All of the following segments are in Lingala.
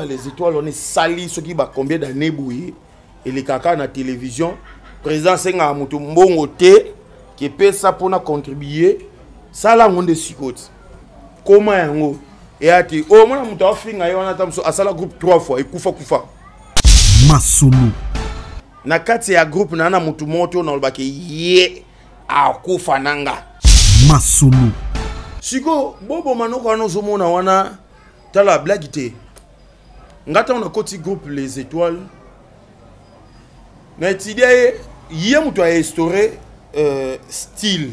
Les étoiles, on est sali, ceux qui va combien d'années bouillir et les caca na télévision. Président Senga Moutou Mbongo T qui paie ça pour contribuer. Ça là on est sicote. Comment yango? Et a dit oh mon Moutou a fait ngayo na tamso asala groupe 3 fois et kufa. Masulu. Na kati ya groupe na Moutou moto na lobaki ye a kufa nanga. Masulu. Siko bobo manoko anozomona wana tala blague te. Ngata on a côté groupe les étoiles. Mais tu dis hier mutu a instauré style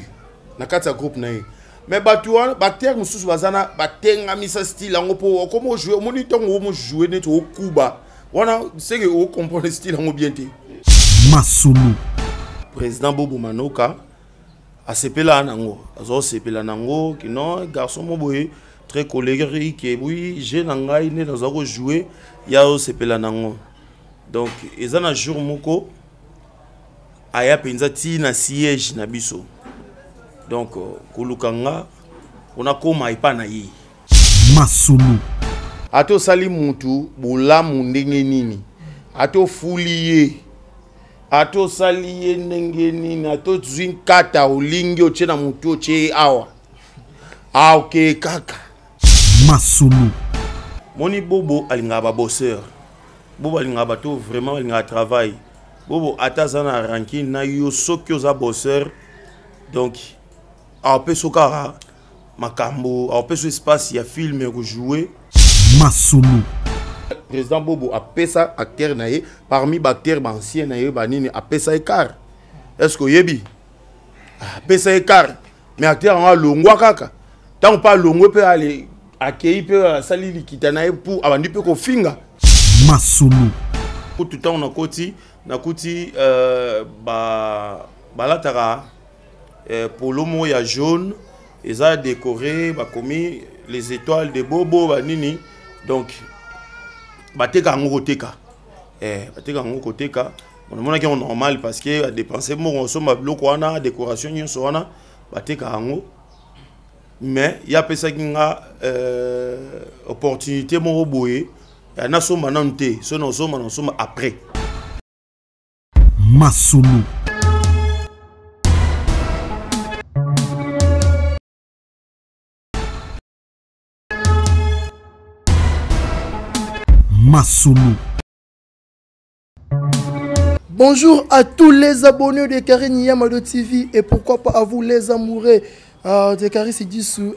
na kata groupe na ye. Mais batuwa bater mususu bazana batenga misa style ngo po comment jouer moniteur ngo jouer net au kuba. Wana c'est que on comprend style ngo bien te. Masulu. Président Bobo Manoka a sepela nango. Azo sepela nango qui non garçon mo boye très colérique et oui j'ai nangai né dans un jouer ya o sepela nango. Donc ezana jour moko aya penza ti na siège na biso. Donc kulukanga ona koma ipa na yi. Masulu. Ato sali mutu bulamu ndenge nini. Ato fuliye. Ato saliye ndenge nini. Ato zwin kata olingi oche na mutu oche awa. Ok kaka. Masulu. Moni Bobo alinga ba bosseur. Bobo alinga ba to vraiment alinga travail. Bobo atazana ranking na yo sokyo za bosseur. Donc a pe sokara makambo, a pe so espace ya film ko jouer. Masulu. Président Bobo a pesa acteur naé parmi acteurs anciens naé banini a pesa écart. Est-ce que yebi? A pesa écart. Mais acteur en longwa kaka. Tant pas longwe peut aller accueillir peut sali likitana pour abandi peut ko finga. Masulu. Pour tout temps on a koti na kuti balatara polo moya jaune ils a décoré ba commis les étoiles de Bobo banini donc bateka ngo koteka bateka ngo koteka on mona ki on normal parce que a dépenser mo on soma bloko wana décoration nyonso wana bateka ngo mais il y a pesa kinga opportunité mo boye ya na soma nante so na soma après. Masulu. Masulu. Bonjour à tous les abonnés de Karine Yamado TV et pourquoi pas à vous les amoureux de Karine Sidisu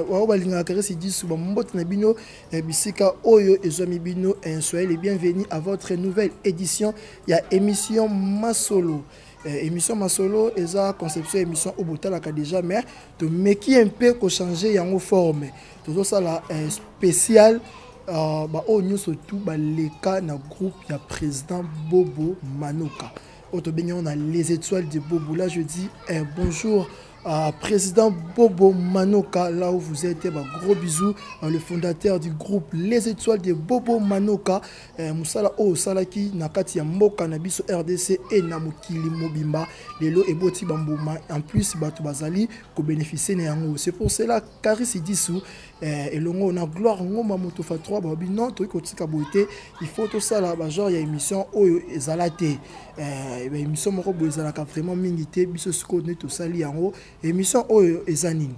wabalinga Karine Sidisu bambote na bino bisika oyo ezwami bino soyez les bienvenus à votre nouvelle édition ya émission Masolo. Émission Masolo est la conception émission au botalaka déjà mais to qui un peu ko changer yango forme tout ça la spécial au nous surtout les cas na groupe ya président Bobo Manoka on a les étoiles de Bobo là je dis bonjour président Bobo Manoka là où vous êtes gros bisous le fondateur du groupe les étoiles de Bobo Manoka musala o salaki na kati ya mboka na biso RDC et na mokili mobimba lelo eboti bamboma en plus batu bazali ko bénéficier na yango c'est pour cela Karine Sidisu et longo na gloire ngoma moto fa 3 babi non to kotika boité il faut tout ça là ba genre ya émission oyo ezalate émission moko bo ezalaka vraiment mingité biso siko ne to sali yango émission oyo ezanini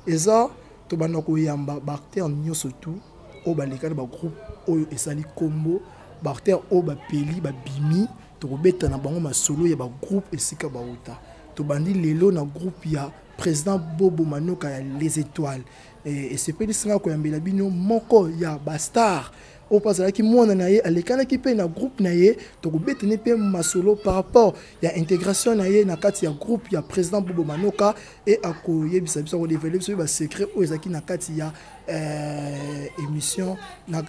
eza to bana ko yamba bacteur nyonso tout o baleka ba groupe oyo esali combo bacteur o ba peli ba bimi to beta na bango masolo ya ba groupe esika ba uta to bandi lelo na groupe ya président Bobo Manoka ya les étoiles et c'est pas ça ko yambela bino moko ya bastar au passage qui mona na ye alekana ki pe na groupe na ye to ko betene pe masolo par rapport ya intégration na ye na kati ya groupe ya président Bobo Manoka et ako yebisa biso ko développer so ba secret o ezaki na kati ya émission na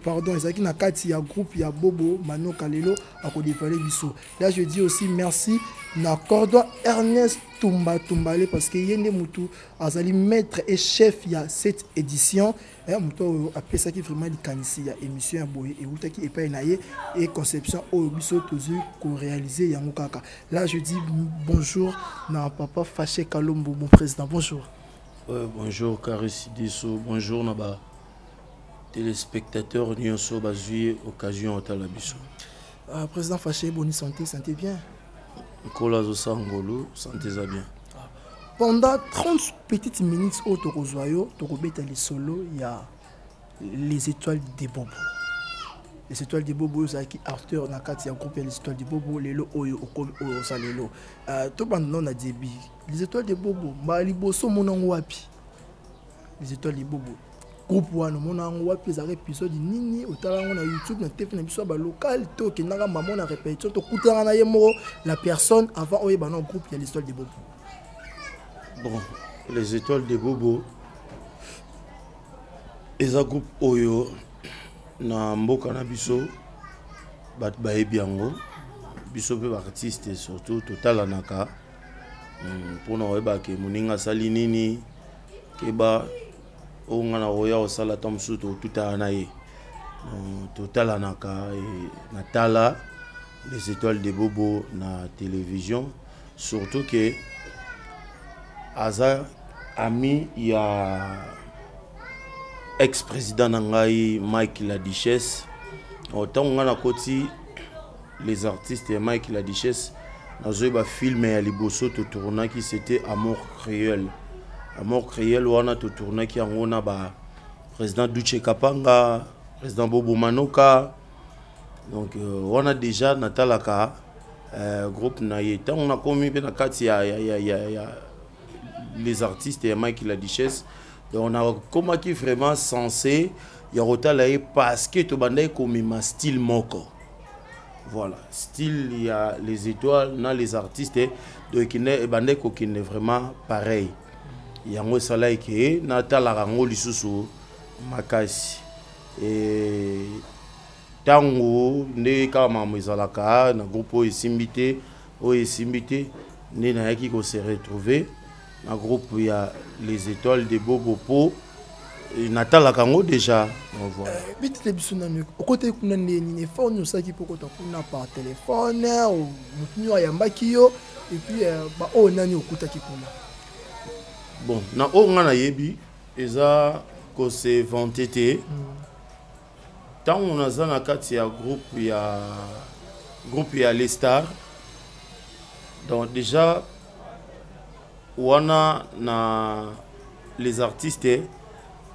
pardon ezaki na kati ya groupe ya Bobo Manoka lelo ako développer biso là je dis aussi merci na cordon Ernest Tumbale parce que yende mutu azali maître et chef ya cette édition et mutu appelé ça qui vraiment likanisi ya émission ya boye et utaki epai na ye et conception au biso tozu ko réaliser yango kaka là je dis bonjour na papa Faché Kalombo mon président bonjour. Bonjour Karine Sidisu bonjour naba téléspectateurs nyonso bazui occasion à Talabiso. Président Faché, bonne santé, santé bien. Nicolas Osangolo, santé bien. Pendant 30 petites minutes au Tokozoyo, Tokobeta les solos, il y a les étoiles des Bobos. Les étoiles des Bobos, c'est Arthur Nakati a groupe les étoiles des Bobos, les lo oyo oyo salelo. Tout pendant na débit. Les étoiles des Bobos, ba liboso monango wapi. Les étoiles des Bobos. Groupe one monango wapi za épisode nini otalango na YouTube na TV na biso ba local to ke nanga maman na répétition to kutanga na yemo la personne avant oyo ba non groupe il y a les étoiles des Bobos. Bon, les étoiles des Bobos. Les groupe oyo na mboka na biso bat baebi yango biso pe artiste surtout total anaka pour na weba ke moninga sali nini ke ba o ngana roya o sala tamsu to tuta na ye total anaka et natala les étoiles des Bobos na télévision surtout que aza ami ya ex-président Nangai Mike la Duchesse. Autant on a côté les artistes et Mike la Duchesse dans un film à Liboso tout tourna qui c'était Amour Créole. Amour Créole on a tout tourna qui on a ba président Duche Kapanga, président Bobo Manoka. Donc on a déjà Natalaka groupe Nayeta on a commis ben kati ya les artistes et Mike la Duchesse. Donc on a comment qui vraiment censé y a parce que tu bandai comme ma style moko. Voilà, style il y a les étoiles, on a les artistes donc qui n'est bandai qui n'est vraiment pareil. Il y a un salaire qui est natala rango lisusu makasi et tango ne kama mwizalaka na groupe isimbité ne na yaki ko se retrouver. Un groupe il y a les étoiles de Bobo Po Natal la Kango déjà voilà vite les bisous nanu côté kuna ni phone ça qui peut ko kuna par téléphone ou mutunyo ya mbakio et puis ba o nani okuta ki kuna bon na o ngana yebi eza ko se vantété tant on a za na kati ya groupe ya les stars donc déjà wana na les artistes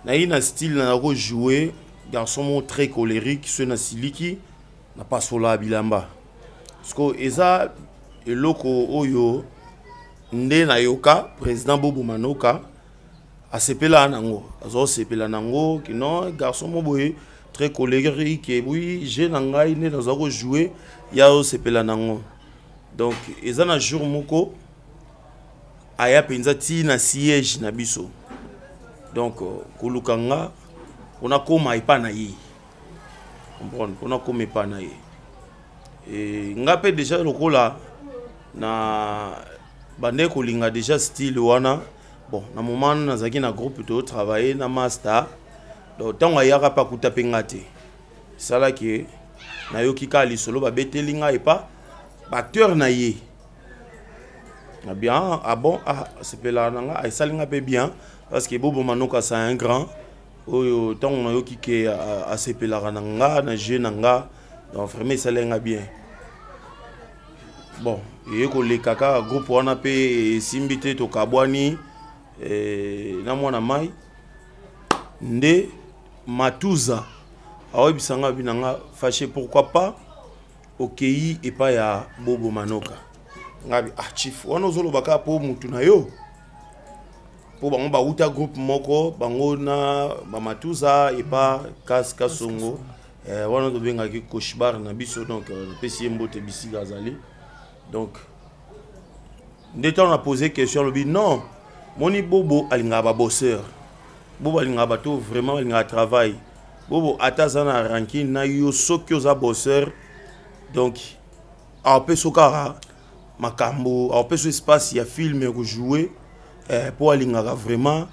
na ina style na ko jouer garçon très colérique ce na siliki na pas sola bilamba parce que eza eloko oyo nde na yoka président Bobo Manoka a sepela nango azo sepela nango kino garçon moboye très colérique et oui j'ai nangai ne dans ko jouer ya o sepela nango donc eza na jour moko aya penza ti na siège na biso donc kulukanga on a koma ipa na ye comprendre on a koma ipa na ye et ngape déjà lokola na bande kolinga déjà style wana bon na moment na zaki na groupe to travailler na master donc tant ayaka pa kuta pengate sala ke na yoki ka lisolo ba betelinga ipa acteur na ye. Ah bien, ah bon, ah, c'est pas là, ça l'est bien, parce que Bobo Manoka c'est un grand, tant on a eu qui a ce là, na jeune nga, donc vraiment ça l'est bien. Bon, et que les kaka groupe on a payé simbité to kabwani, na mwana mai, nde Matuza, ah bisanga binanga fâché pourquoi pas, okei et pas ya Bobo Manoka. Ngabi chief wana zolo baka po mutu na yo po bango ba uta groupe moko bango na ba Matuza et pas Kaska Songo wana to benga ki Koshbar na biso donc pesi mbote bisi gazali donc ndeta on a posé question le bi non moni Bobo alinga ba bosseur Bobo alinga ba to vraiment alinga travail Bobo atazana ranking na yo sokyo za bosseur donc a pe sokara makambo a peu espace il y a film et jouer pour alingaka vraiment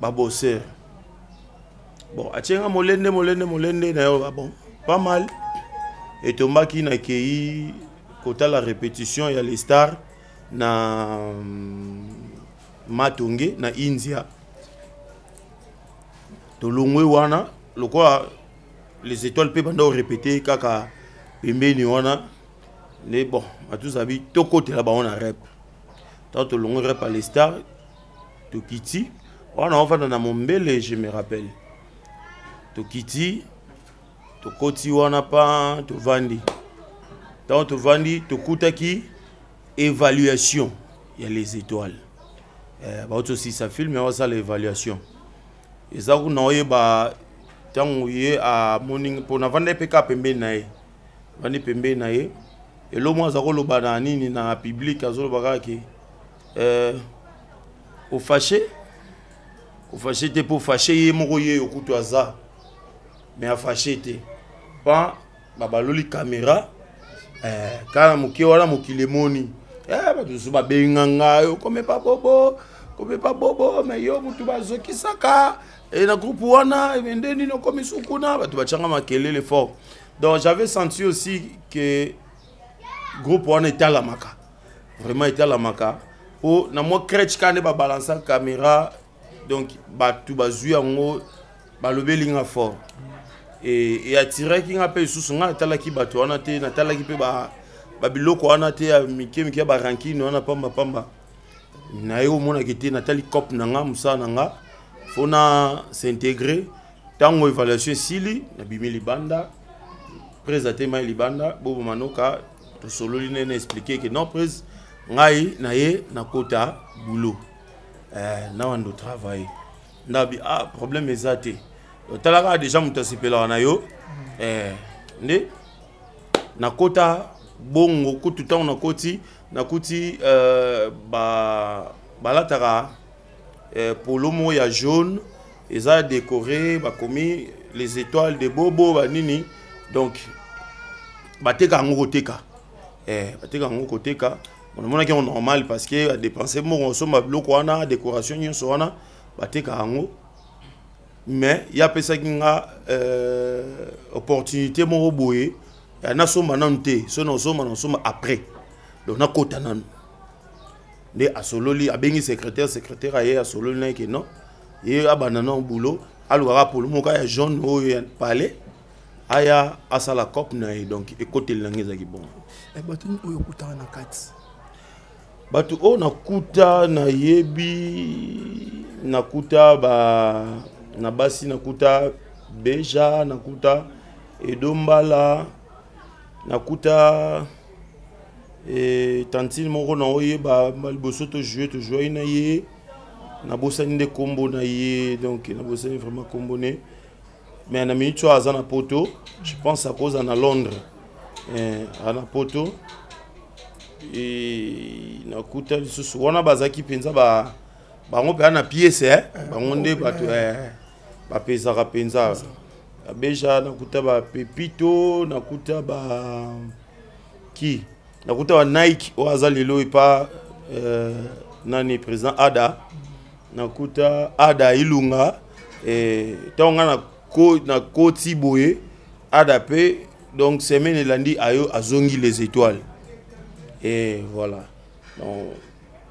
ba bosseur bon atienga molende na yo bon pas mal et tombaki na kei kota la répétition il y a les stars na Matonge na India to longwe wana le quoi les étoiles peuvent répéter kaka pembeni wana mais bon à tous avis to côté là-bas on a rep tant le long rep à les stars to kiti on va dans mon bel je me rappelle to kiti to koti wana pa to vandi tant to vandi to kutaki évaluation il y a les étoiles bah aussi ça filme mais ça l'évaluation et ça on a eu bah tant à morning pour na vendre PK pembe nae vandi pembe nae et lo moi ça ko lo banani ni na public azolo bakaki au fâché te pour fâcher ye moko ye okutu aza mais a fâché te pas babaloli caméra kana muki wala mukilemoni batusu babenganga yo comme pas bobo mais yo mutu bazokisaka et na groupe wana ndeni no comme sukuna batu bachanga makelele fort donc j'avais senti aussi que groupe wana était à la maka vraiment était à la maka pour na moi crèche quand ba balancer caméra donc batu bazui yango balobelinga fort et attirer qui ngape sous nga tala ki batu wana te na tala ki pe ba biloko wana te mike ba ranking wana pamba na yo mona kete na tali cop na nga musa na nga fona s'intégrer tango évaluation sili na bimi libanda présenter ma libanda bobo manoka to solo li nene expliquer que non prise ngai na ye na kota boulot na wando travail ndabi problème ezate talaka déjà mutasipela na yo nde na kota bongo kutu tango na koti na kuti balataka polomo ya jaune eza décoré bakomi les étoiles de bobo banini donc bateka ngo koteka bateka ngo koteka on mona ki on normal parce que a dépenser mo on soma bloko wana décoration nyonso wana bateka ngo mais ya pesa kinga opportunité mo boye na soma nante so na soma après donc na kota nan de asololi abengi secrétaire aye asololi na ke non et abanana au boulot alors pour le moka ya jaune o ya palais aya asala cop na donc écoute l'angeza ki bon batu oyo kuta na kati batu o na kuta na yebi na kuta ba na basi na kuta beja na kuta edombala na kuta tantine moko na oye ba liboso to jouer na ye na bosani de combo na ye donc na bosani vraiment comboné mais na minute à na poto je pense à cause en à Londres à na poto et na kuta lisusu wana bazaki penza ba ngo pe na pièce ba ngonde bato ba pesa ka penza beja na kuta ba pepito na kuta ba qui na kuta wa Nike o azalelo pa nani président Ada na kuta Ada Ilunga tonga na koti boye Ada pe donc semaine lundi ayo azongi les étoiles et voilà donc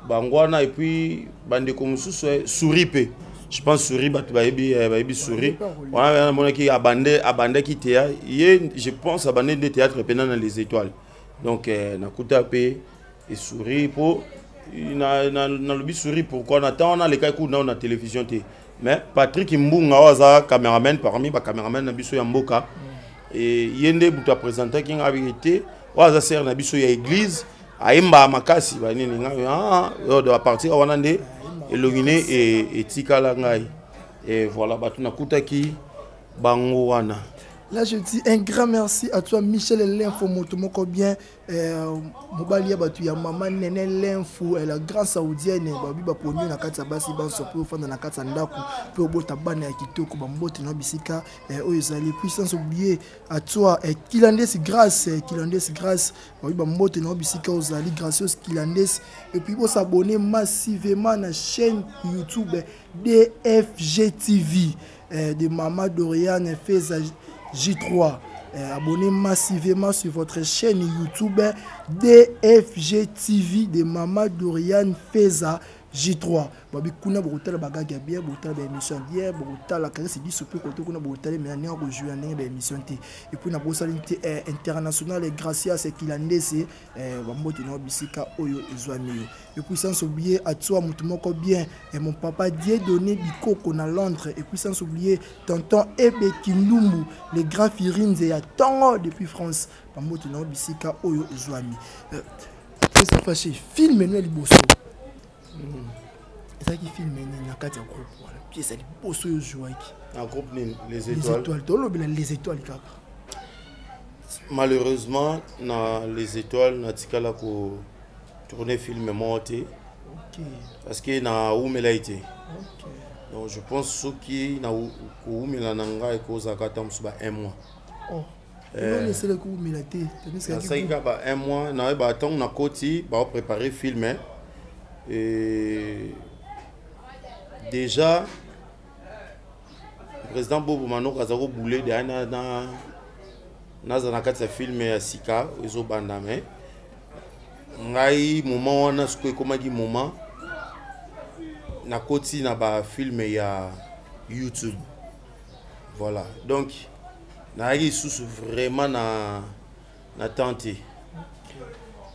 bangwana et puis bande comme souris pe je pense souris baebi souris on mona ki abande ki théâtre je pense abande de théâtre pendant les étoiles donc na kuta pe et souris pour na lobi souris pourquoi on attend on a les cas coup na télévision té mais Patrick Mbunga waza cameraman parmi ba cameraman na biso ya mboka et yende butu présenter ki ngabité waza ser na biso ya église aimba makasi ba nini nga de partir wana nde elongine et tikala ngai et voilà batu na kutaki bango wana. Là, je dis un grand merci à toi, Michel L'info Motomoko bien. Mobalia batu ya maman nene l'info la grande saoudienne babi ba ponyo na kati basi ba sopo fanda na kati ndaku pe obota bana ya kitoko ba mbote na bisika oyezali puissance oublier à toi Kilandes grâce babi ba mbote na bisika ozali gracieux Kilandes et puis vous s'abonner massivement na chaîne YouTube DFG TV de Maman Doriane Feza J3. Abonnez massivement sur votre chaîne YouTube DFG TV de Maman Doriane Feza J3 babi kuna botala bagaga bien botala ba émission bien botala Caresse dit super côté kuna botala mais na ko jouer na ba émission té et puis na bosalité international et gracias et kilandese bambote na bisika oyo ezwami et puis sans oublier atwa mutumoko bien et mon papa Dieu donné bikoko na Londres et puis sans oublier tonton Ebe Kindumu les grands Firinze ya Tongo depuis France bambote na bisika oyo ezwami ça fâché film no liboso. C'est ça qui filme na kati groupe voilà pièce ali bosso yo jouer un groupe les étoiles les étoiles malheureusement na les étoiles na tikala ko tourner film monté OK parce que na umela été OK donc je pense ce qui na ko umela nanga e ko zakata msuba 1 mois oh non c'est le coup milité ça ça ba 1 mois na ba tant na koti ba préparer film et déjà le président Bobo Mano Kazako boulé de na kati ya film ya sika ezo bandame ngai moment wana siko ekomaki moment na koti na ba film ya YouTube voilà donc na yaki sous vraiment na tenté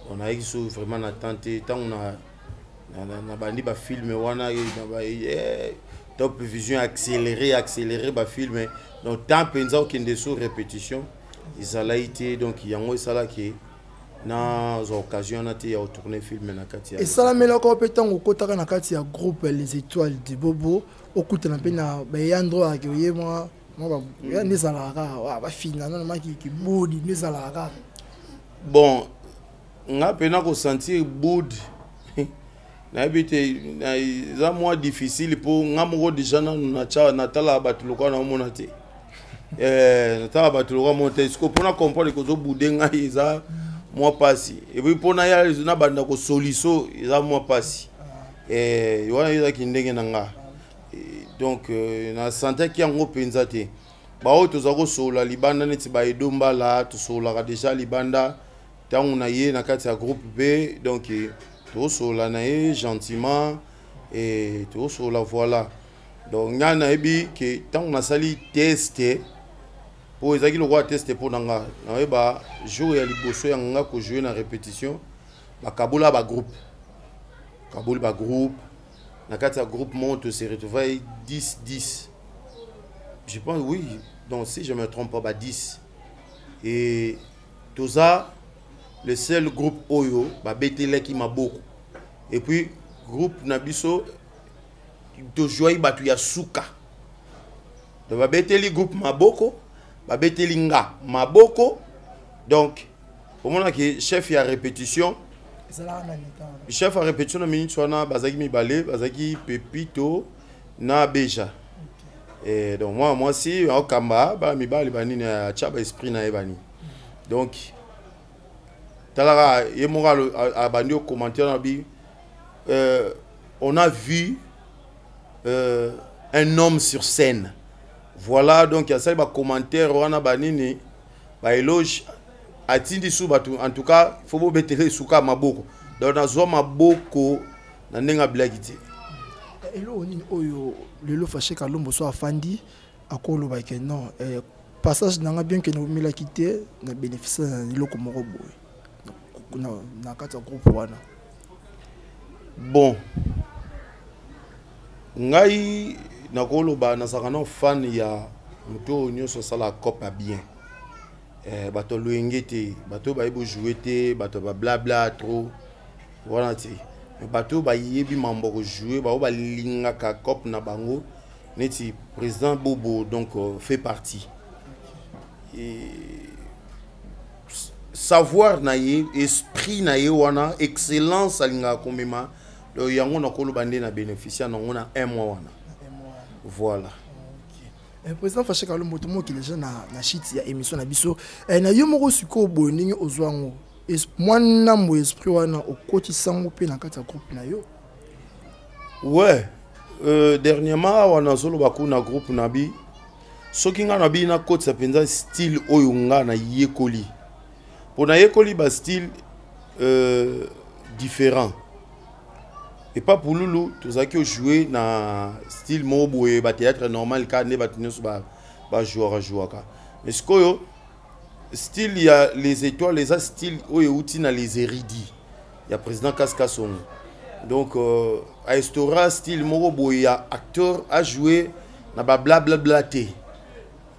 on a yaki sous vraiment na tenté tant on a na bandi ba film wana na ba top vision accéléré ba film donc tant penza okende sous répétition izala été donc yango sala ki na occasion na te ya tourner film na kati ya et sala meloko petango kotaka na kati ya groupe les étoiles de Bobo okutana pe na ba yandro akoye moi ba nezala ka ba fina na maki ki body nezala ka bon nga pena ko sentir boud na habité za moi difficile pour nga moko déjà na cha na tala batuluka na mona te na tala batuluka monter ce que pour na comprendre que zo boudé nga iza moi passé et puis pour na ya na banda ko soliso iza moi passé wana iza kindenge na nga donc na santé ki yango penza te ba o toza ko sola libanda neti ba edomba la to sola déjà libanda tant on a yé na kati ya groupe B donc tout sola na gentiment et tout sola voilà donc na ebi que tant on a sali tester pour ezaki le roi tester pour nanga na ba jour ya liboso ya nga ko jouer na répétition ba kabula ba groupe na kati ya groupe monte se retrouve 10 je pense oui donc si je me trompe pas 10 et tout ça le seul groupe oyo ba betele ki maboko et puis groupe nabiso to joy batu ya suka de ba beteli groupe maboko ba beteli nga maboko donc au moment que chef ya répétition chef à répétition na minute sona bazaki mibale bazaki Pepito na Beja et donc moi si au kamba ba mibale bani na chaba esprit na ebani donc talara ye moral a bandi au commentaire na bi on a vu un homme sur scène voilà donc il y a ça ba commentaire wana banini ba éloge atindi sou batu en tout cas faut bo betele suka maboko donc na zo maboko na ndenga blagiti elo nini oyo lelo fâché kalombo so afandi akolo ba ke non passage nanga bien que no mila kité na bénéfice na loko moko boy na kati groupe wana bon ngai nakolo ba na sakana fan ya muto nyoso sala copa bien bato luengete bato ba ebo jouer te bato ba blabla trop voilà ti bato ba yebi mambo ko jouer ba linga ka cop na bango neti président Bobo donc fait partie et savoir na ye esprit na ye wana excellence alinga komema do yango na kolo bande na bénéficiaire na ngona 1 mois wana voilà. Président Fâché Kalombo tout monde qui déjà na shit ya émission na biso na yo moko siko boningi ozwango mwana mo esprit wana okoti sango pe na kati ya groupe na yo ouais dernièrement wana solo baku na groupe na bi soki nga na bi na koti sa penza style oyo nga na yekoli pour na yekoli ba style différent Et pas pour Loulou, tous ceux qui joué dans style mobo et théâtre normal, car ne pas jouer à jouer. Mais ce que style, il y a les étoiles, les styles, où il y a les érudits. Il y a président Kaskasson. Donc, à Estora, style mobo, il y a acteur à jouer, na blablabla.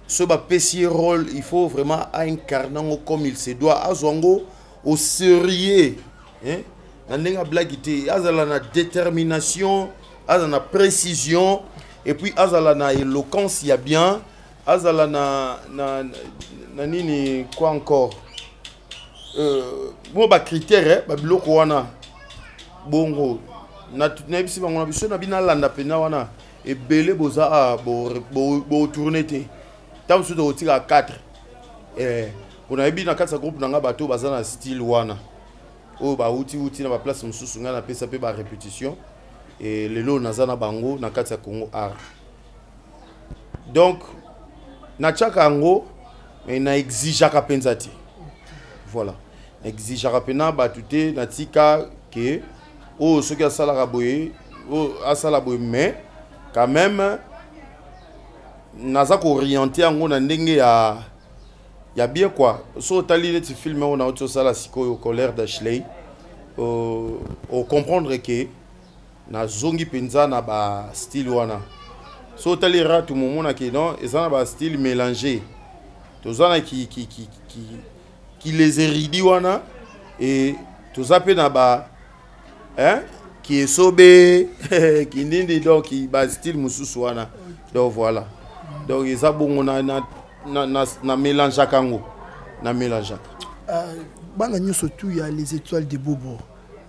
Ce petit rôle, il faut vraiment incarner comme il se doit. À Zongo, au sérieux. Nandenga blagité, azala na détermination, azala na précision, et puis azala na éloquence, il y a bien, azala na nini quoi encore. Bon ba critère, ba biloko wana. Bongo na bisi bango na biso na bina landa pena wana et belé boza bo tourner té. Tam su do tika 4. On a bi na 4 groupe nanga bato bazana style wana. Oh ba uti na ba place mususu nga na pesa pe ba répétition et lelo nazana bango na kati ya Congo art. Donc na chaka ngo mais na exige ka penzati. Voilà. Exige ka pena ba tuté na tika que oh ce qui a sala raboye oh a sala boye mais quand même naza ko orienter ngo na ndenge ya bien quoi. So tali net film on a autre ça la siko colère d'Ashley au comprendre que na zongi penza na ba style wana. So tali ra tout moment na que non et ça na ba style mélangé. Tous ça qui les érudits wana et tout ça pe na ba qui est sobé qui nindi donc qui ba style mususu wana. Donc voilà. Donc ils a bon na mélange à Kango na mélange bana nyoso tout il y a les étoiles de Bobo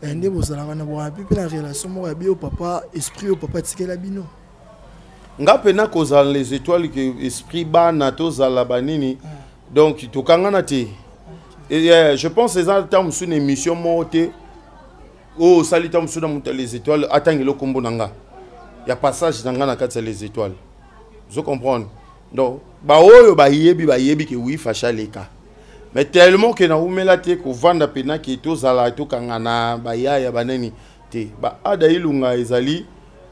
ende bozalanga na boa pipe na relation mo ya bio papa esprit au papa tikela bino nga pena kozala les étoiles que esprit bana to zala banini donc tokanga te et je pense les temps sur une émission moté oh salitam sur les étoiles atangelo kombo nanga il y a passage nanga na kati les étoiles je comprends. Donc, yebi que oui facha leka. Mais tellement que na umela te ko vanda pena ki to zala to kangana ba ya banani te ba ada ilunga ezali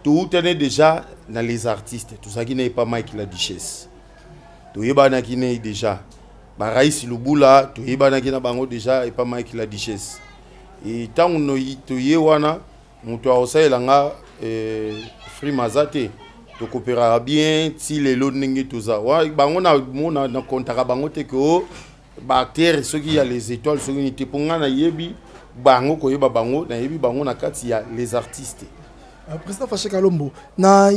tout tenait déjà dans les artistes tout ça qui n'est pas Mike la Duchesse. To yebana ki n'est déjà ba Raïs Lubula to yebana ki na bango déjà et pas Mike la Duchesse. Et tant no to yewana muto osaelanga Free Mazate to coopérera bien si les lots n'engagent tout ça. Ouais, bango na contrat bango te ko bactéries ceux qui a les étoiles ceux qui te ponga na yebi bango ko yeba bango na yebi bango na kati ya les artistes. Président Faché Kalombo na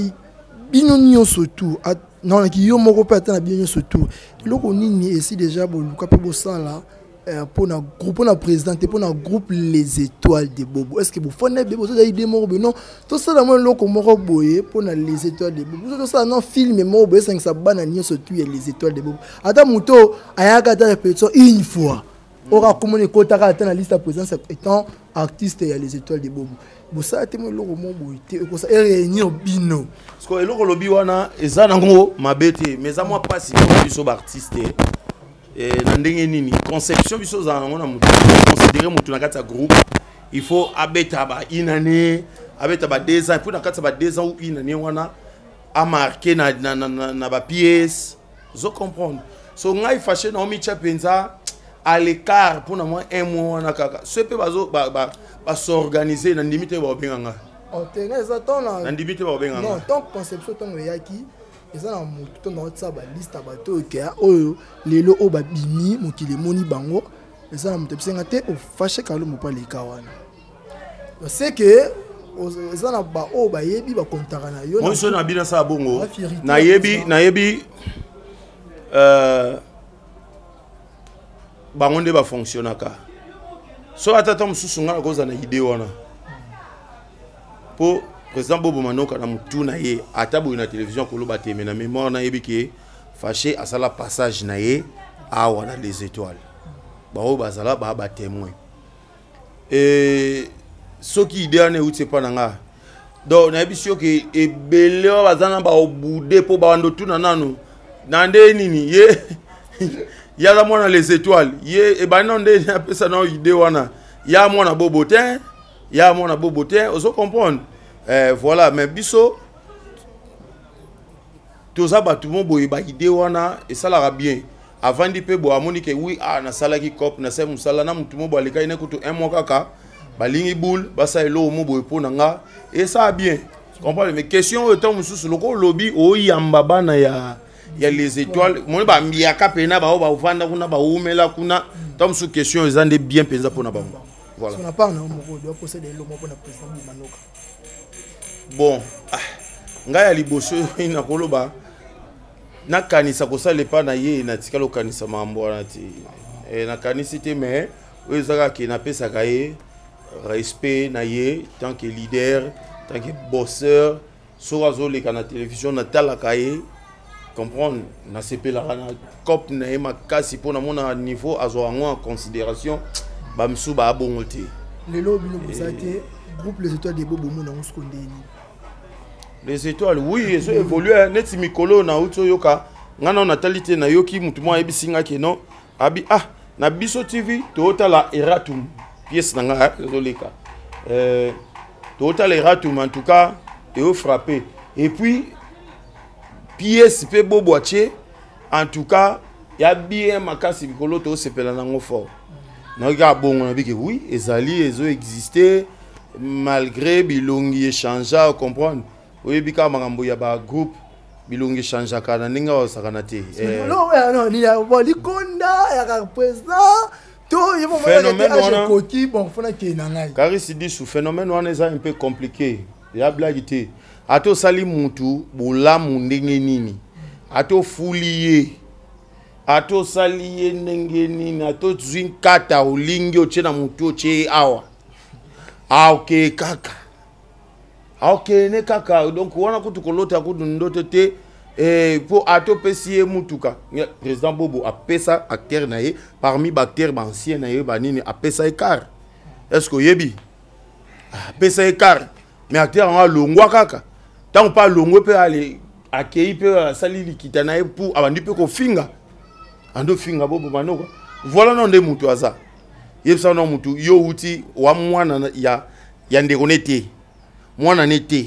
bino nyonso tout na ki yo moko pe atana bino nyonso tout. Loko nini esi déjà bo luka pe bo sala pour un groupe, pour un président, pour un groupe les étoiles de Bobo. Est-ce que vous faites des choses des mots non? Tout ça dans le loco moro boye pour les étoiles de Bobo. Tout ça dans film moro boye 5 ça banane surtout les étoiles de Bobo. Adam Muto ayaka ta répétition une fois. Ora communiqué kotaka atteint la liste à présence étant artiste et les étoiles de Bobo. Bo ça te mo loco moro boye ko ça réunir bino. Parce que loco lobi wana ezanango mabete mais à moi pas si biso artiste. Et nini conception biso za ngona mutu considérer mutu na kati ya groupe il faut abeta ba inane abeta ba 2 ans pour na kati ba 2 ans ou inane wana a marqué na ba pièce zo comprendre so ngai fâché na omi chapenza à l'écart pour na moi un mois na kaka ce peut bazo ba s'organiser na limite ba benganga on tenait ça ton na limite ba benganga non ton conception ton yaki eza na moto na otsa ba liste bato ke oyo lelo o ba bimi mokile moni bango eza na moto bisenga te o Faché Kalombo pa leka wana c'est que eza na ba o ba yebi ba kontaka na yo moi so na bina sa bongo na yebi bango nde ba fonctionnaka so atata mususu ngala koza na idée wana po président Bobo Manoka na mutu na ye atabu na télévision ko loba te mais na mémoire na yebi ke Faché à la passage na ye a wana les étoiles ba o bazala ba témoin et ce qui idée ne outé pas nanga donc na yebi sio ke ebele bazana ba obude po ba ndo tuna nanu nande nini ye ya la mona les étoiles ye e ba nande na pesa na idée wana ya mona Bobo te il y a mon aboboté, vous comprenez. Voilà, mais biso, tout ça, tout le monde a une idée, et ça l'a bien. Avant de payer, il que oui, na sala qui cop, na c'est musala, na tout le monde a les cas, un mois kaka, balingi boule, basa elo mo pour nanga, et ça a bien. Comprends? Mais question autant monsieur le lobby, oh yambaba na ya les étoiles, mon ba miaka pena ba ba uvanda kuna ba umela kuna, tant sous question ils ont des bien pesés pour na ba. Voilà. On n'a pas un homme qui doit posséder l'homme pour le président Manoka. Bon, ngai aliboso ina koloba. Na kanisa ko sale pa na ye na tikalo kanisa mambo na ti na kanisa te mais ezaka ki na pesa kaye respect na ye tant que leader tant que bosseur so azo le kana télévision na tala kaye comprendre na sepela na cop na e makasi pona mona niveau azo en considération ba msu ba bongote le lobby no bosate groupe les étoiles des bobo mona onskonde. Les étoiles, oui, ils ont évolué. Neti mikolo na uto yoka. Ngana na talité na yoki mutumo ebisinga keno. Abi na biso TV total la eratum. Pièce nanga zoleka. Total eratum en tout cas et frappé. Et puis pièce pe boboache en tout cas ya bien makasi mikolo to sepela nango fort. Na ga bon on a dit que oui, ezali ezo exister malgré bilongi échangea comprendre. Oui, bika magambo ya ba groupe bilongi chanja kana ninga osakana te. Non, ni ya boli konda ya président to yimo mona koti bon fona ke nangai. Car ici dit sous phénomène on est un peu compliqué. Ya blagité. Ato sali mutu bula mundenge nini. Ato fuliye. Ato saliye ndenge nini. Ato zwin kata ulingi oche na mutu oche awa. Okay kaka. Ok, ne kaka donc wana kutu kolota kutu ndoto te pour ato pesiye mutuka président Bobo a pesa acteur na ye parmi acteurs anciens na ye banini a pesa écart est-ce que yebi a pesa écart mais acteur en longwa kaka tant pas longwe pe aller accueillir pe sali likita na ye pour abandi pe ko finga ando finga Bobo manoko voilà non de mutu aza yebsa non mutu yo uti wa mwana ya ndekonete mwana nete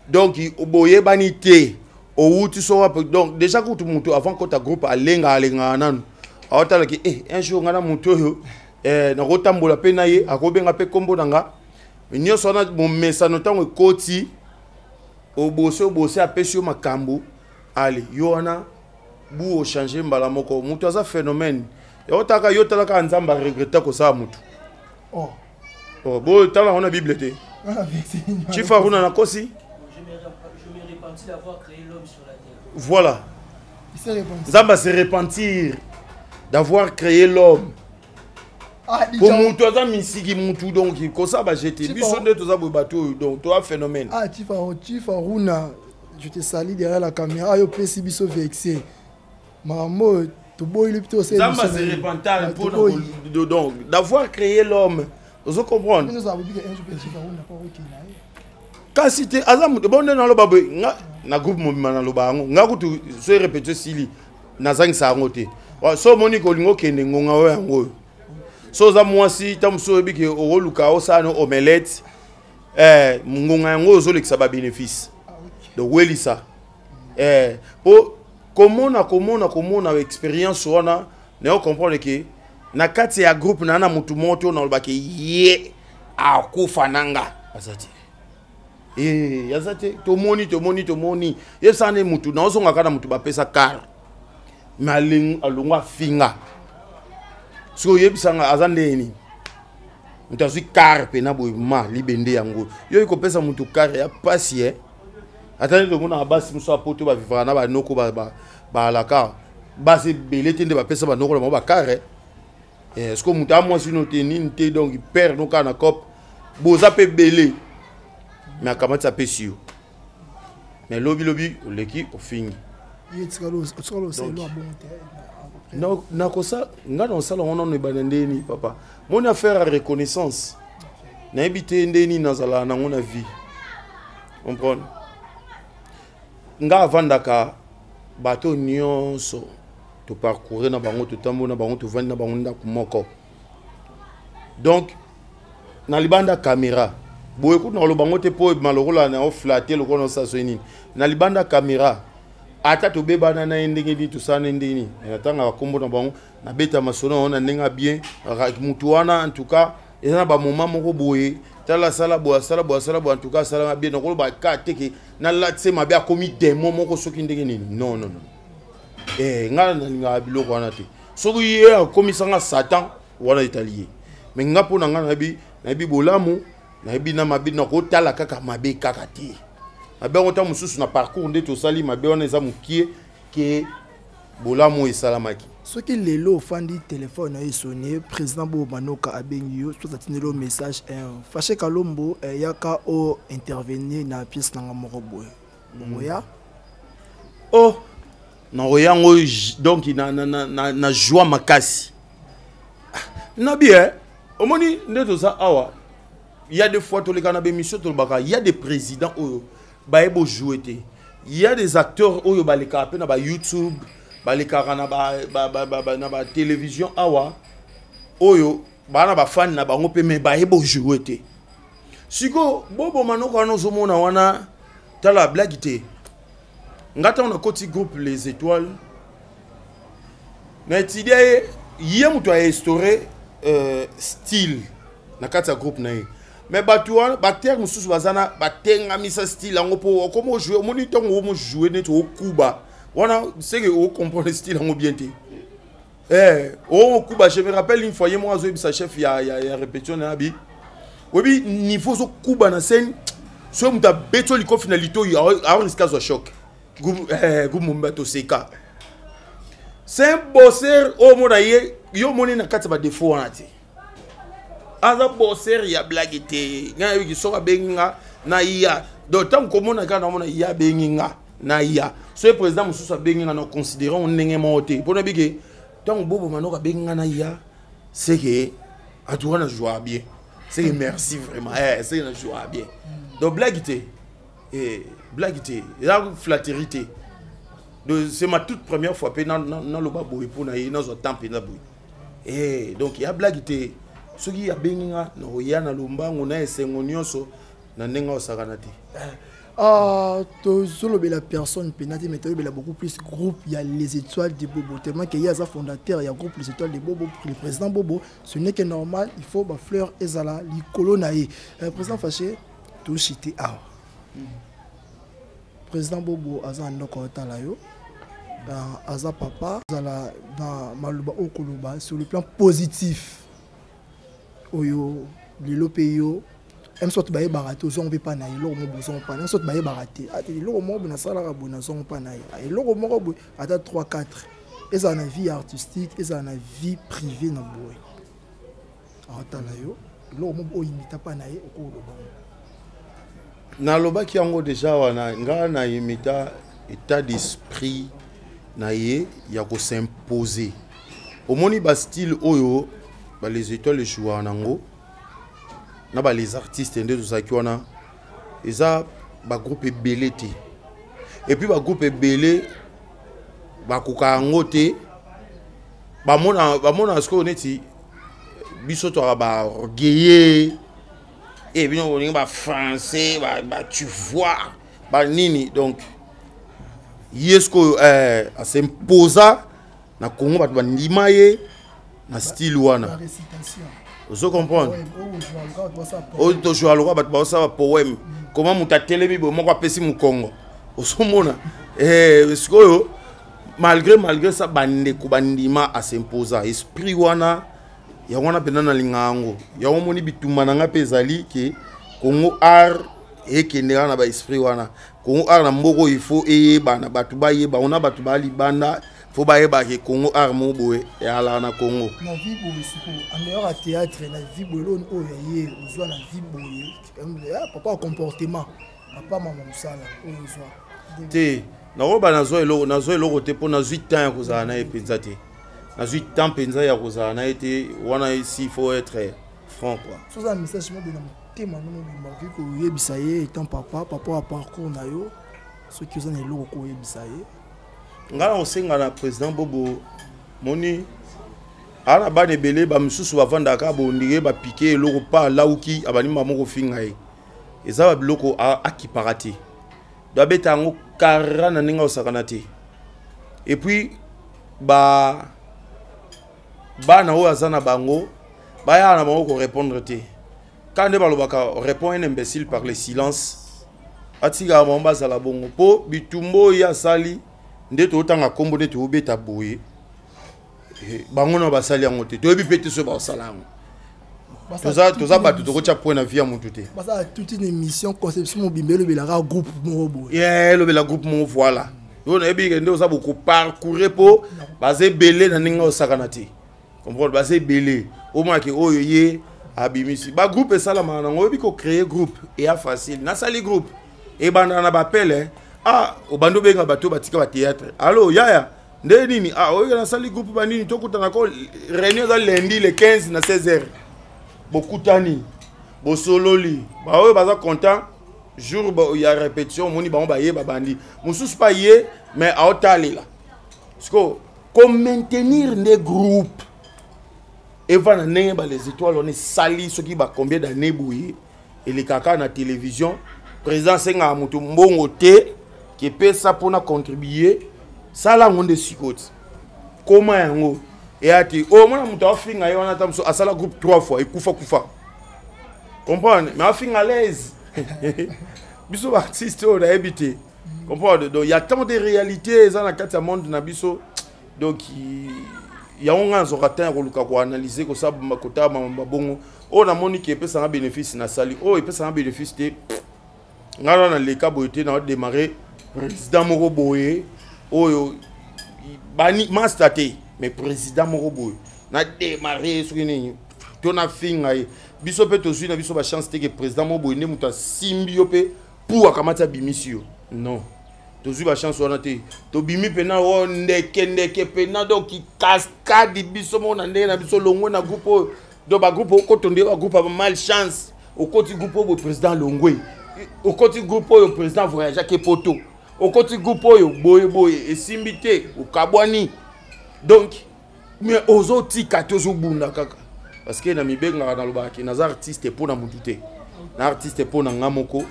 donc oboye banité o wuti so donc déjà que tout mutu avant que ta groupe alenga nanu awatala ki un jour ngana mutu yo na kotambola pe na ye akobenga pe kombo nanga nyoso na mo mesano tango koti obose apesio makambo ali yona bu o changer mbala moko mutu aza phénomène yotaka yotalaka nzamba regretta ko sa mutu bo tala on a bible te Chifa Runa Nakosi. Je me repentis d'avoir créé l'homme sur la terre. Voilà. Zamba se repentir d'avoir créé l'homme. Pour Moutoza Misigi Moutou, donc, comme ça, j'étais. Bissonné, tout ça, donc, toi, phénomène. Chifa Runa, je te salue derrière la caméra. Yo, Pessi Bisso vexé. Maman, tu bois le plutôt. Zamba se repentir donc d'avoir créé l'homme. Vous comprenez? Quand c'était Azam, bon, dans le babé, na groupe Mobimana Lobango, n'a pas se répéter Sili, Nazang Sarote. So Monique Olingo Kenengonga, so za moi si, tam so biki au Luka, Osano, omelette, Mungonga, Zolek Saba bénéfice. De Welissa. Comment on a expérience, on a, ne comprendre que. Na kati ya groupe nana mutu moto na lobaki ye akufa nanga azati yazate to moni yesa ne mutu na ozonga kana mutu ba pesa car maling alungwa finga so yebisanga azande ni mutazi car pe na boyima libende yango yo iko pesa mutu car ya pasi atani to mona basi muso apoto ba vivra na ba noko ba la car basi belete nde ba pesa ba noko ba car est-ce que muta moi si no tenine te donc il perd no kana cop boza pe belé mais comment ça peut sur mais lobby leki au fini non na ko ça nga dans ça on ne banandeni papa mon affaire à reconnaissance na habité ndeni nazala na ngona vie comprendre nga avandaka bateau nyonso to parcourir na bango to tambo na bango to vendre na bango ndako moko donc na libanda caméra boye ku na lo bango te po malorola na flatter le kono sa soini na libanda caméra ata to beba na ndenge ni tout ça ndeni atanga kombo na bango na beta masono na ndenga bien mutu wana en tout cas eza ba moment moko boye tala sala bo en tout cas sala bien donc ba ka teke na la tse mabe akomi démon moko soki ndenge nini non ngala na biloko wana te soki ye akomi sanga satan wana italien mais nga po na nga na bi bolamu na bi na mabe na ko tala kaka mabe kaka te mabe on ta mususu na parcours nde to sali mabe wana eza mukie ke bolamu esalamaki soki lelo ofandi téléphone na sonné président Bobo Manoka abengi yo so tatinelo message fâché Kalombo yaka o intervenir na pièce na moko boye moya oh na oyango donc na joie makasi na bien omoni ndeto za awa il y a des fois to le kana be mission to baka il y a des présidents oyo ba ebo jouer te il y a des acteurs oyo ba le ka pe na ba YouTube ba le ka na ba télévision awa oyo ba na ba fan na bango pe me ba ebo jouer te siko Bobo Manoka no zomona wana tala blague te ngata on a côté groupe les étoiles mais tu dis hier muto a instauré style na kata groupe na ye mais batuwa bater mususu bazana batenga misa style ngo po comment jouer moni tongo mo jouer net au kuba wana c'est que on comprend le style ngo bien te au kuba je me rappelle une fois moi zo bisa chef ya répétition na bi obi niveau zo kuba na scène so muta beto liko finalité a risque zo choc groupe mbato seka c'est un bosseur au mona ye yo moni na kata ba défaut wana te aza bosser ya blague te nga yi so benga na iya d'autant comme on a quand on a ya benga na iya so président mususu benga na considérant on ndenge moté pour na bige donc Bobo Manoka benga na iya c'est que a tout na joie bien c'est que merci vraiment c'est na joie bien donc blague te la flatterie te c'est ma toute première fois dans le baboy pour na dans un temps na boy donc il y a blague te soki ya benga na oyana lombango na esengo nyonso na ndenga osakana te to solo la personne penati mais il a beaucoup plus groupe il y a les étoiles de Bobo tellement qu'il y a un fondateur il y a groupe les étoiles de Bobo pour le président Bobo ce n'est que normal il faut ba fleur ezala likolo na ye président fâché to chité président Bobo aza ndoko tala yo aza papa azala dans maluba okoloba sur le plan positif oyo lelo peyo em sorte baye baraté ozon pe pa na ilo mo bozon pa na sorte baye baraté ati lelo mo bona sala ka bona zon pa na ilo mo ko ata 3 4 eza na vie artistique eza na vie privée na boy ata la yo lelo mo o imita pa na ye okoloba na loba ki yango déjà wana nga na imita état d'esprit na ye ya ko s'imposer omoni ba style oyo les étoiles les joueurs nango na ba les artistes ndé tout ça qui wana eza ba groupe belé te et puis ba groupe belé ba koka ngote ba mona sko neti biso to ba orgueillé et bien on ba français ba tu vois ba nini donc yesko a s'imposa na Congo ba ndimaye na style wana vous comprenez o to jouer le roi ba ça poème comment mutatelemi bo moko apesi mu Congo osomona sikoyo malgré ça bande ko bandima a s'imposa esprit wana ya wana benana lingango ya omoni bituma nanga pezali ke Congo art ekendera na ba esprit wana Congo art na mboko il faut eyeba batu ba yeba ona batu ba libanda faut bailler bailler Congo armo boy et ala na Congo na vie boy siko en dehors à théâtre na vie boy on oye ozwa na vie boy papa comportement papa maman musala ozwa te na roba na zo eloko te po na 8 ans ko za na epenza te na 8 ans penza ya ko za na été wana ici faut être franc quoi so ça message mo bena tema no mo marqué ko yebisa ye étant papa a parcours na yo ce qui ozana eloko ko yebisa ye ngala osenga na président Bobo moni ana ba ne belé ba mususu ba vanda ka bondire ba piquer loko pa lauki abani mamoko finga e eza ba biloko a ki parati doit beta ngo karana ninga osakanate et puis ba na o azana bango ba ya na bango ko répondre te quand ne balobaka répond un imbécile par le silence atika bomba za la bongo po bitumbo ya sali ndeto otanga kombo ndeto obeta boye bango na basali yango te toyebi pete so ba sala yango toza bato tokotia point na vie ya mutu te basa toute une émission conception mobimbelo belaka groupe mo boye le bela groupe mo voilà yo na yebi nde oza beaucoup parcourir po basé belé na ninga osakana te comprendre basé belé au moins que oyo ye abimisi ba groupe sala mana ngo yebi ko créer groupe et a facile na sali groupe et banda na bapele obando benga bato batika ba théâtre allo yaya nde nini oyo na sali groupe banini tokutana ko réunion za lundi le 15 na 16h bokutani bosololi ba oyo baza content jour il y a répétition moni ba on ba ye ba bandi mususu pa ye mais a otali là parce que comme maintenir des groupes et va na ndenge ba les étoiles on est sali ce qui ba combien d'années bouillé et les caca na télévision président senga mutu mbongo te qui peut ça pour na contribuer ça là on de sikote comment yango et ati mona mutu afinga yo na tamso asala groupe 3 fois et kufa comprendre mais afinga à l'aise biso artiste on a habité comprendre donc il y a tant de réalités dans la carte monde na biso donc il y a un zo ratin ko ko analyser ko ça makota mabongo on a moni qui peut ça bénéfice na sali il peut ça bénéfice te ngala na le kaboité na démarrer président moko boye oyo bani mastaté mais président moko boye na démarrer sur nini to na finga biso pe to zui na biso ba chance te que président moko boye ne muta simbio pe pour akamata bimisio non to zui ba chance wana te to bimi pena o ndeke pena donc qui cascade biso mo na ndenge na biso longo na groupe do ba groupe ko tonde ba groupe ba mal chance au côté groupe au président Longwe au côté groupe au président voyage ke poto au côté groupe au boye et simbité au kabwani donc mais aux autres katozo bunda kaka parce que na mibenga na lobaki na artiste pour na mutute na artiste pour na ngamoko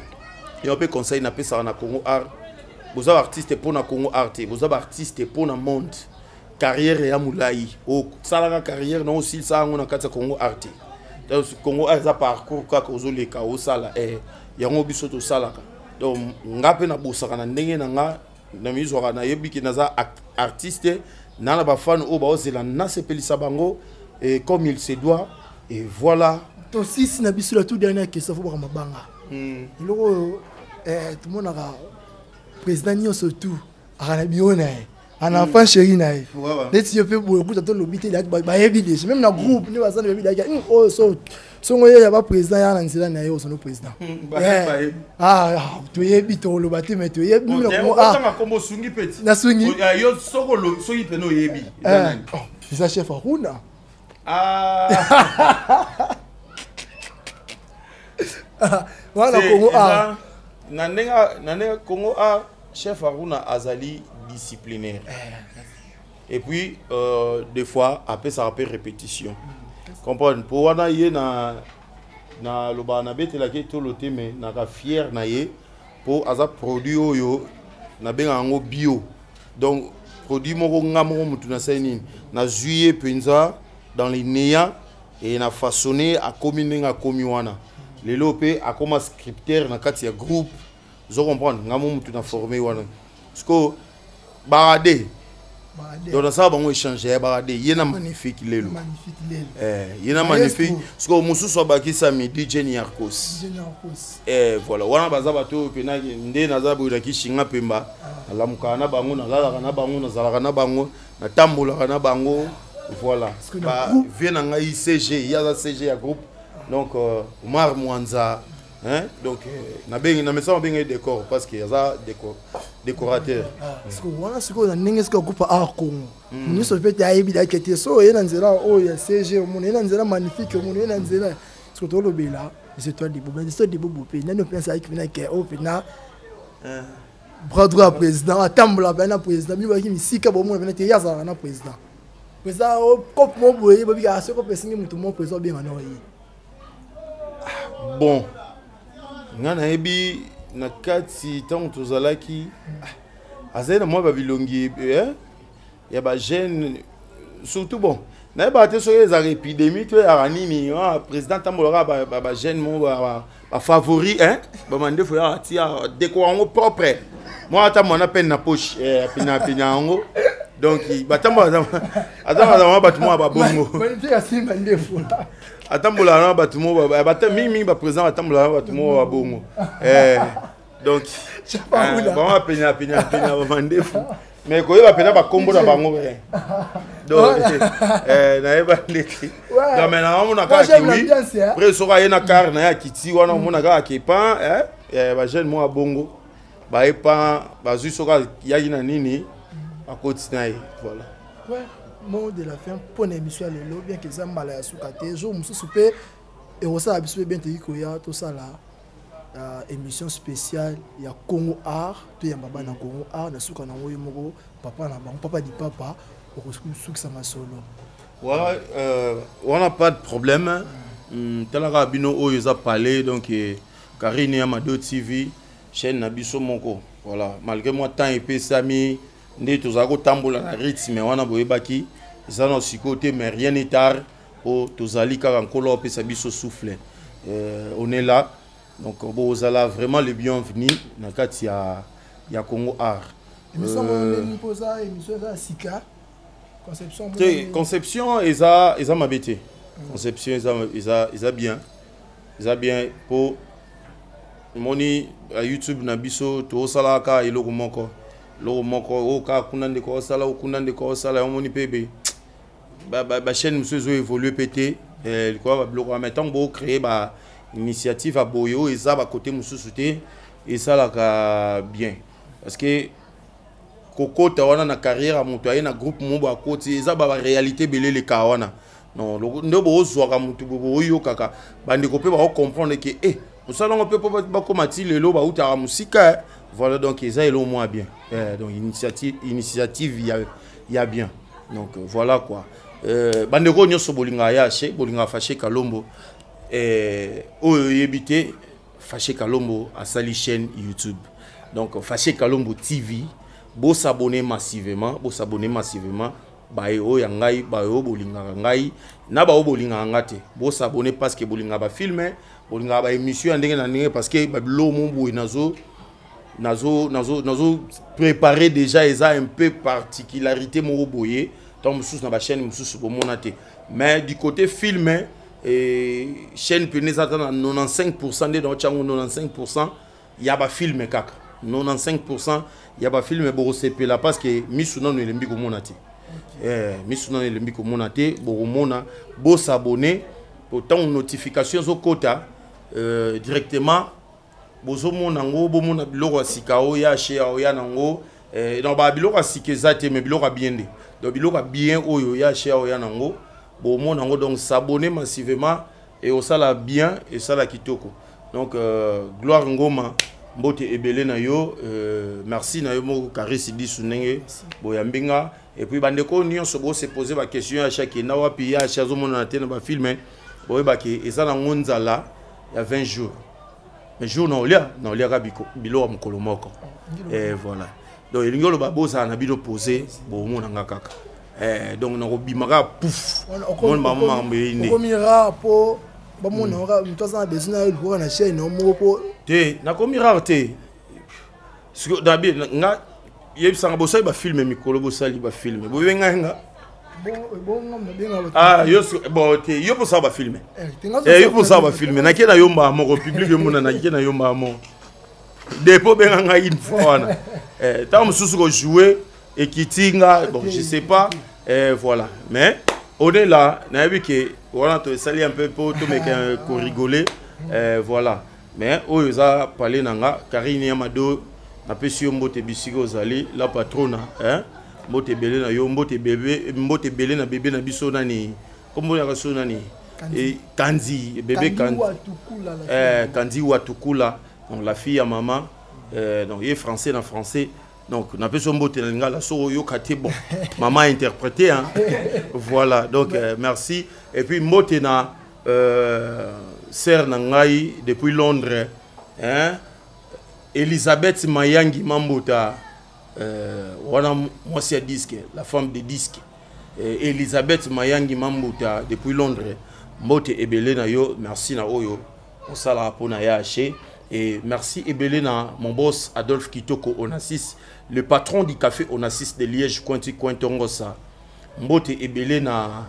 et on peut conseil na pesa na Congo art vous avez artiste pour na Congo art vous avez artiste pour na monde carrière ya mulai au salaka carrière non aussi ça on a kata Congo art donc Congo art ça parcours kaka ozoleka o sala yango biso to salaka donc ngape na bosaka na ndenge na nga na mizo na yebiki na za artiste na ba fan o ba ozela na sepelisa bango et comme il se doit et voilà to sisi na biso la tout dernière question faut ba mabanga loko tout monde a président nyoso tout ana biona ana enfant chéri na e neti yo pe beaucoup to lobité la ba yebi même na groupe ni bazana yebi la oh so ngoye ya ba président ya na nzela na yo sono président to yebi to lobate mais to yebi no ko comme sungi petit na sungi yo soko lo so yipe no yebi c'est ça chef Aruna voilà Congo nanga Congo chef Aruna azali disciplinaire et puis des fois après ça rappelle répétition comprendre pour wana ye na loba na betela ke to loté mais na ka fier na ye pour aza produit oyo na benga ngo bio donc produit moko ngamo mutu na seni na juillet penza dans les néants et na façonné à communer à wana lelo pe a comme scripteur na kati ya groupe zo comprendre ngamo mutu na formé wana parce que barade donc ça va échanger barade yena magnifique lelo yena magnifique parce que musu so bakisa mi DJ Niarkos voilà wana baza bato pena nde naza boira ki shinga pemba alamuka na bango na lala na bango na zalaka na bango na tambola na bango voilà ba vient na ICG ya za CG ya groupe donc Omar Mwanza hein donc na bengi na mesa bengi décor parce que ça décorateur parce que voilà ce qu'on a n'engage que groupe art Congo nous so peut ya ebida kete so yena nzela o ya CG mon yena nzela magnifique mon yena nzela ce que lobela les étoiles de bobo les étoiles de bobo pe nano pense avec na ke o pena bras droit président atambola bana président mi ba ki misika bo mon bana te ya za na président ça cop mo boye babi ka so cop esingi mutu mo président bien na oyi. Bon. Ngana ebi na kati tant tozalaki azena moi babilongi ya ba jeune surtout bon. Na ba te so les épidémies tu ya nini président tambolora ba jeune mo ba favori hein ba mande fo ya tia décorer propre. Moi ata mon appel na poche pina ngo donc batambola attends batuma ba bongo. Mande ya simba ndefu. Atambola na batumo ba mimi ba président atambola na batumo ba bongo. Donc bon pina ba mande fo. Mais quand il va péter, il va combo dans bango. Donc, na eba ndeti. Donc maintenant, on a qu'à kiwi. Après, ça va y na car na ya kiti, on a qu'à kepa. Ba jeune moi bongo. Ba epa, ba zu soka ya ina nini. A côté na y, voilà. Ouais, mot de la fin pour l'émission lelo, bien que ça malaya sukate, jour musu souper et on ça abisou bien te koya tout ça là. Émission spéciale il y a Congo Art tu ya baba na Congo Art na suka na ngoyo moko papa na bango papa di papa au suka sama solo ouais on n'a pas de problème talaka bino oyo za parler donc Karine Amado TV chaîne na biso moko voilà malgré moi temps épais sami ndé tozako tambola na rythme wana boyebaki ça no sikote mais rien n'est tard o tozali ka nkolo pesa biso souffle on est là. Donc, vous allez vraiment le bienvenu dans le cadre de Congo Art. Conception, ils ont ma bêtise. Conception, ils ont bien. Ils ont bien pour moni à YouTube na biso to sala ka ilo moko o ka kunande ko sala o kunande ko sala moni pebe ba chaîne monsieur évoluer pété quoi ba bloquer mais tant beau créer ba initiative à Boyo et ça va côté Moussouté et ça là bien parce que Coco tawana na carrière à montoyer na groupe Mombo à côté ça va réalité belé les kawana non ndo bo zoaka mutu bo yo kaka bandi ko pe ba comprendre que nous allons peut pas comme le lo ba uta musika voilà donc ça est le moins bien donc initiative il y a bien donc voilà quoi bandi ko nyoso bolinga ya che bolinga fâché Kalombo oyo yebité Fâché Kalombo à sa chaîne YouTube donc Fâché Kalombo TV bo s'abonner massivement ba yo yangai ba yo bolinga ngai na ba bolinga ngate bo s'abonner parce que bolinga ba filmer bolinga ba émission ndenge na ndenge parce que ba bilo mombo nazo préparer déjà eza un peu particularité mo boye donc sous na ba chaîne sous bo monate mais du côté filmer et chaîne penez attendre 95% de dans 95% il y a pas film kaka 95% il y a pas film bo CP là parce que misuna no elembi ko monate misuna no elembi ko monate bo mona bo s'abonner autant notification zo kota directement bozo mona ngo bo mona biloko asikao ya share ya nango dans ba biloko asikeza te mais biloko bien de donc biloko bien oyo ya share ya nango bon mon ango donc s'abonner massivement et au sala bien et sala kitoko donc gloire ngoma mbote ebele na yo merci na yo mo karisi di sunenge boyambinga et puis bandeko nyonso bo se poser ba question à chaque na wapi ya chazo mona na tena ba filmer boyebaki eza na ngonzala il y a 20 jours mais jour na olia rabiko bilo mokolo moko et voilà donc il ngolo ba boza na bino poser bo mona ngakaka donc na robimaka pouf mon maman mbene komira po ba mona ora mtoza besoin na na chaîne mo po te na komira te siko dabi nga yebisanga bosa ba filmer mikolo bosali ba filmer bo wenga yo bon te yo pour ça ba filmer yo pour ça ba filmer na kena yomba moko public mona na kena yomba mo depo benga nga une fois na tant mususu ko jouer et kitinga bon je sais pas voilà mais on est là na vu que voilà to sali un peu pour tout mais qu'on rigoler voilà mais oyo za parler nanga Karine Amado na pesi mbote bisiko zali la patrona mbote belé na yo mbote belé na bébé na biso nani kombo ya kaso nani et Kanzi bébé Kanzi Watukula donc la fille à maman donc il est français dans français Donc, on appelle ça mbote lingala so yo kate bon. Maman a interprété hein. Voilà. Donc merci et puis mbote na sœur nangai depuis Londres hein. Elisabeth Mayangi Mambota wana moi c'est disque la femme de disque. Elisabeth Mayangi Mambota depuis Londres. Mbote ebele na yo merci na oyo. On sala pona ya haché. Et merci Ebelena, mon boss Adolphe Kitoko Onassis, le patron du café Onassis de Liège, Cointongosa. Mbote Ebelena,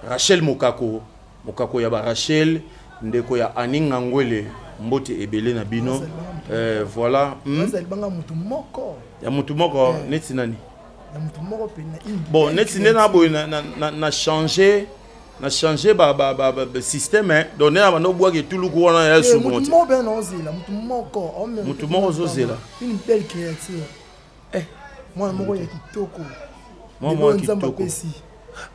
Rachel Mokako, Mokako Yaba Rachel, Ndeko ya Aning Ngwele, Mbote Ebelena Bino. Voilà. Ya Mutumoko, Netinani. Bon, Netinena na changé. On a changé le système, hein. Donné à nos bois qui tout le monde a eu. Une belle créature. Moi, je suis Kitoko. Moi, Kitoko.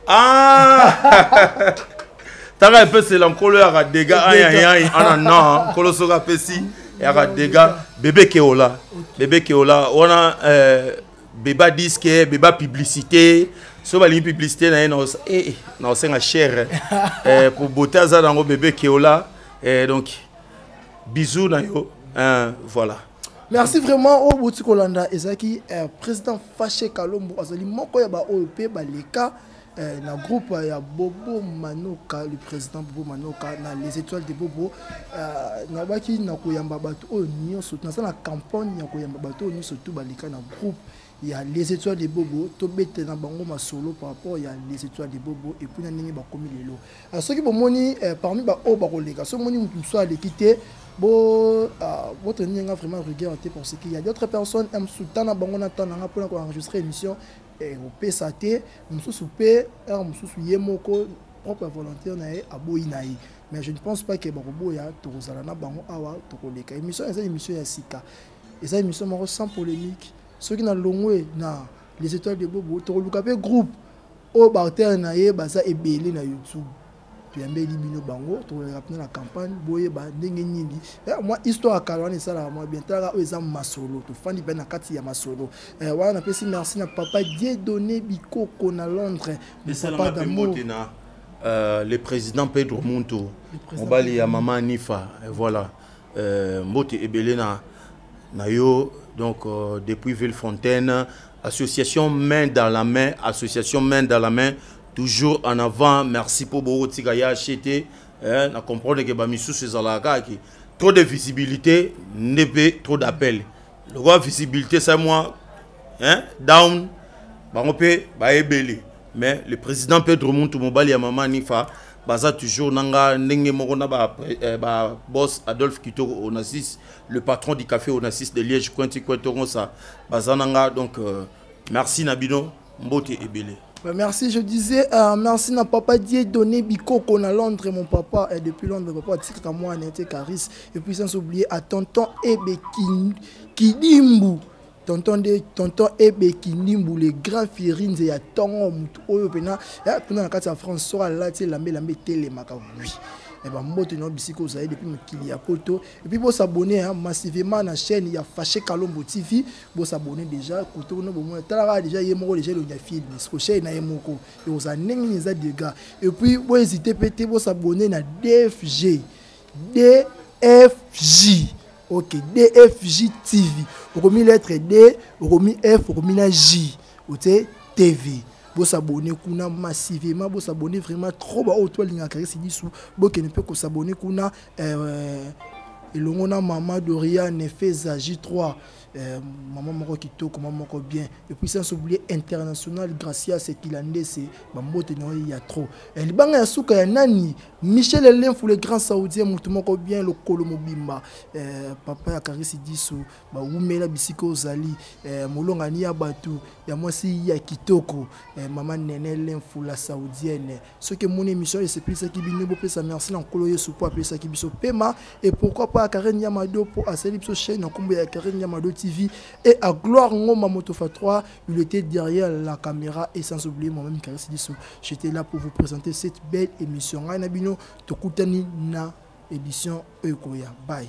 Ah! T'as un peu c'est l'encolo à dégâts. Non, colosso à Pessi et à dégâts. Bébé Keola. Bébé Keola. On a bébé disque, bébé publicité. So bali publicité na eno na osenga cher pour boter za dango bébé Keola donc bisous na yo voilà. Merci vraiment au Bouti Kolanda ezaki président Fâché Kalombo azali moko ya ba OEP ba leka na groupe ya Bobo Manoka le président Bobo Manoka na les étoiles de Bobo na baki na koyamba bato o nyonso na la campagne ya koyamba bato o nyonso tout ba leka na groupe. Il y a les étoiles de Bobo, Tobete na bango ma solo par rapport il y a les étoiles de Bobo et puis na ba komi lelo. À ceux qui bon moni parmi ba o ba kolega, ceux moni mutu soit les quitter bo votre ninga vraiment regardé parce qu'il y a d'autres personnes am sultana bango na tana pour enregistrer émission et au PSAT, musu soupé, musu yemoko propre volontaire na e aboyi na e. Mais je ne pense pas que Barobo ya tozala na bango awa tokoleka. Émission eza émission ya sika. Et ça émission maro sans polémique. Ceux qui n'ont longé na les étoiles de Bobo, tu as un groupe au barter na ye baza ebele na YouTube. Tu as mbeli bino bango, tu as rappelé la campagne, boye ba ndenge nini. Moi histoire à Kalwane ça là moi bien tara eza masolo, tu fandi ben na kati ya masolo. Wa na pesi merci na papa Dieudonné Bikoko na Londres. Papa d'amour le président Pedro Monto. On bali ya maman Nifa et voilà. Mbote ebele na yo. Donc, depuis Villefontaine, association main dans la main, toujours en avant. Merci pour beaucoup de Tigaya acheté. On comprend que Bamissou c'est Zalaka. Trop de visibilité, trop d'appels. Le roi visibilité, c'est moi. Down, mais le président Pedro Montou Mobali à Maman Nifa, baza toujours nanga ndenge morona ba boss Adolphe Kitoko Onassis, le patron du café Onassis de Liège Cointongosa baza nanga donc merci Nabino Mbote Ebele. Merci, je disais merci na papa Dieudonné Bikoko na Londres mon papa et depuis Londres papa tika moi n'était Caris et puis sans oublier à tonton Ebe Kidimbu. Tonton Ebe Kinimbu, les grands firines et à Tongo Moutou Oyopena, et puis dans la carte de France, soit là, tu l'as télémaca, oui. Et bien, moi, tu n'as pas depuis qu'il y a poto. Et puis, vous s'abonner massivement à la chaîne, il y a Fâché Kalombo TV, vous s'abonner déjà, côté on a déjà, il y a déjà le film, ce chaîne a moko, et vous avez des dégâts. Et puis, vous hésitez peut-être, vous s'abonner à DFG. Ok, DFJ TV. Vous avez mis lettre D, vous avez mis F, vous avez mis la J. Vous avez TV. Vous abonnez massivement, vous abonnez vraiment trop bas. Vous avez s'abonner et le maman Dorian fait J3. Maman moko kitoko maman moko bien et puis sans oublier international grâce à ce qu'il en est c'est bamote no il y a trop el banga ya suka ya nani Michel Elenfou le grand saoudien mutu moko bien le kolomo bimba papa ya Karisi Diso ba umela bisiko zali molonga ni ya batu ya mwasi ya kitoko maman Nene Elenfou la saoudienne ce que mon émission c'est plus ça qui bino bo pesa merci na kolo yesu po apesa ki biso pema et pourquoi pas Karen Yamado pour aselipso chaîne na kombo ya Karen Yamado TV et à gloire Ngoma Motofa 3 il était derrière la caméra et sans oublier moi-même Karisi Diso j'étais là pour vous présenter cette belle émission Nabino tokutani na édition Ekoya bye.